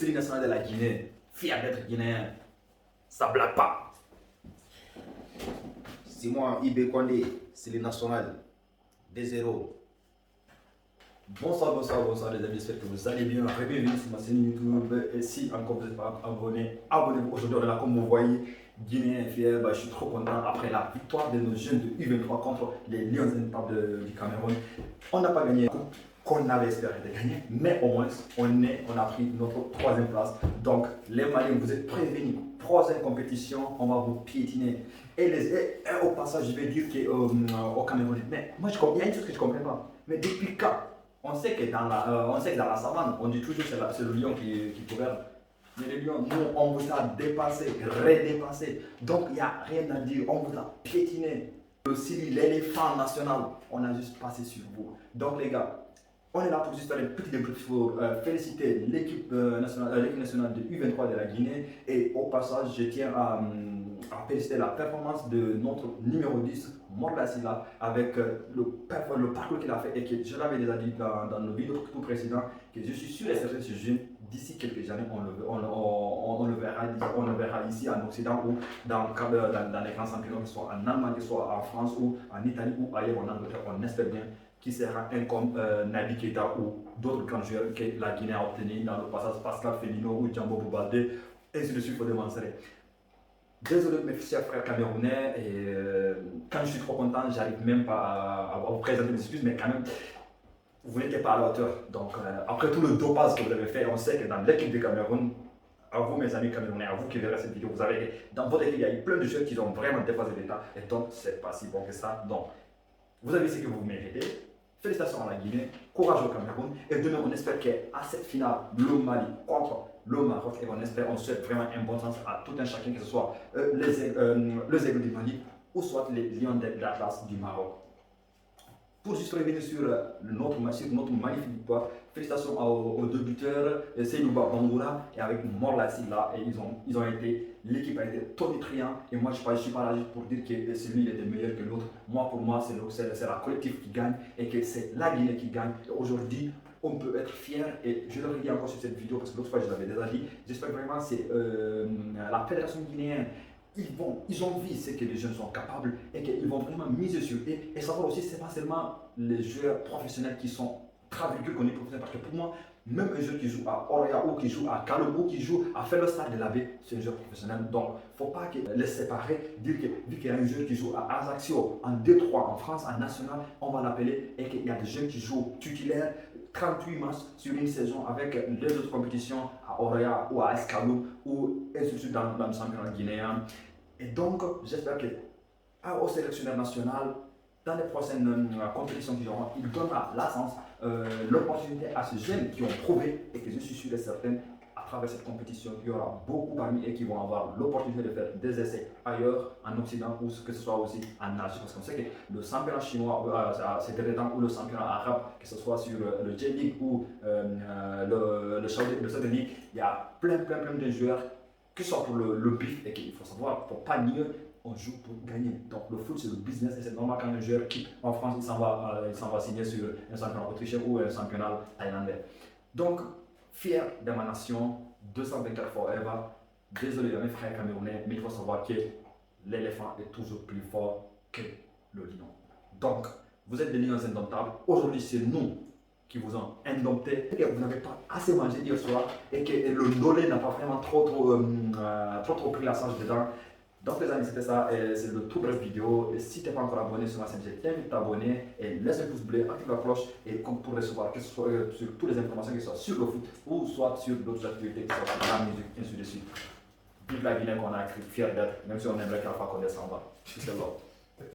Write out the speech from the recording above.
Série nationale de la Guinée, fier d'être guinéen, ça blague pas. C'est moi, Ibé Kondé, Série nationale, 2-0. Bonsoir les amis, j'espère que vous allez bien. Bienvenue sur ma chaîne YouTube. Et si encore vous n'êtes pas abonné, abonnez-vous. Aujourd'hui, on est là comme vous voyez, Guinéen fier. Je suis trop content après la victoire de nos jeunes de U23 contre les Lions Indomptables du Cameroun. On n'a pas gagné la coupe qu'on avait espéré de gagner, mais au moins on a pris notre troisième place. Donc les Maliens, vous êtes prévenus. Prochaine compétition, on va vous piétiner. Et au passage, je vais dire qu'au Cameroun, mais moi il y a une chose que je ne comprends pas. Mais depuis quand? On sait que dans la savane, on dit toujours que c'est le lion qui gouverne. Mais les lions, nous, on vous a dépassé, redépassé. Donc, il n'y a rien à dire. On vous a piétiné. Aussi, l'éléphant national, on a juste passé sur vous. Donc, les gars, on est là pour juste faire une petite débrief pour féliciter l'équipe nationale de U23 de la Guinée. Et au passage, je tiens à féliciter la performance de notre numéro 10, Morla Silla, avec le parcours qu'il a fait et que je l'avais déjà dit dans nos vidéos tout précédents, que je suis sûr et certain que ce jeune, d'ici quelques années, on le verra ici en Occident ou dans les grands championnats, que ce soit en Allemagne, que ce soit en France ou en Italie ou ailleurs en Angleterre. On espère bien qui sera un comme Naby Keita ou d'autres grands joueurs que la Guinée a obtenus dans le passage, Pascal Fellino ou Djambo Boubalde, ainsi de suite pour démontrer. Désolé mes chers frères camerounais, et quand je suis trop content, j'arrive même pas à vous présenter mes excuses, mais quand même, vous n'étiez pas à la hauteur. Donc après tout le dopage que vous avez fait, on sait que dans l'équipe du Cameroun, à vous mes amis camerounais, à vous qui verrez cette vidéo, vous avez, dans votre équipe, il y a eu plein de joueurs qui ont vraiment dépassé l'état, et donc c'est pas si bon que ça. Donc, vous avez ce que vous méritez. Félicitations à la Guinée, courage au Cameroun, et demain on espère qu'à cette finale, le Mali contre le Maroc, et on souhaite vraiment un bon sens à tout un chacun, que ce soit les aigles du Mali ou soit les lions de l'Atlas du Maroc. Pour juste revenir sur notre magnifique victoire, félicitations aux deux buteurs, Seydouba Bangoura et avec Morla Silla, et l'équipe a été tonitruante, et moi je ne suis pas là juste pour dire que celui était meilleur que l'autre. Pour moi c'est la collectif qui gagne et que c'est la Guinée qui gagne. Aujourd'hui, on peut être fier, et je le redis encore sur cette vidéo parce que l'autre fois je l'avais déjà dit. J'espère vraiment que c'est la fédération guinéenne. Ils ont vu ce que les jeunes sont capables et qu'ils vont vraiment miser sur eux. Et savoir aussi, ce n'est pas seulement les joueurs professionnels qui sont traduits qu'on est professionnels. Parce que pour moi, même un joueur qui joue à Oria ou qui joue à Kalou, qui joue à Fellowstad de la Baie, c'est un joueur professionnel. Donc, il ne faut pas les séparer, dire que vu qu'il y a un joueur qui joue à Ajaccio, en D3, en France, en national, on va l'appeler, et qu'il y a des jeunes qui jouent titulaires 38 matchs sur une saison avec les autres compétitions à Oria ou à Escalou ou ainsi de suite dans le championnat guinéen. Et donc, j'espère qu'au sélectionneur national, dans les prochaines compétitions qu'ils auront, il donnera la chance, l'opportunité à ces jeunes qui ont prouvé, et que je suis sûr et certain, à travers cette compétition, il y aura beaucoup parmi eux qui vont avoir l'opportunité de faire des essais ailleurs, en Occident, ou que ce soit aussi en Asie. Parce qu'on sait que le championnat chinois, ces derniers temps, ou le championnat arabe, que ce soit sur le J-League ou le Saudi League, il y a plein de joueurs, que ce soit pour le bif, et qu'il faut savoir, pour pas nier, on joue pour gagner. Donc le foot c'est le business, et c'est normal quand un joueur quitte en France, il s'en va signer sur un championnat autrichien ou un championnat thaïlandais. Donc, fier de ma nation, 224 forever. Désolé mes frères camerounais, mais il faut savoir que l'éléphant est toujours plus fort que le lion. Donc, vous êtes des lions indomptables. Aujourd'hui, c'est nous qui vous ont indompté, et que vous n'avez pas assez mangé hier soir, et que le Ndolé n'a pas vraiment trop pris la charge dedans. Donc les amis, c'était ça, c'est le tout bref vidéo. Et si tu n'es pas encore abonné sur ma chaîne, je t'invite à t'abonner et laisse un pouce bleu, active la cloche, et pour recevoir que ce soit sur toutes les informations, que ce soit sur le foot ou soit sur d'autres activités, que ce soit la musique, ainsi de suite. Vive la Guinée qu'on a créé, fier d'être, même si on aimerait qu'à la fois qu'on descende. Peace and love.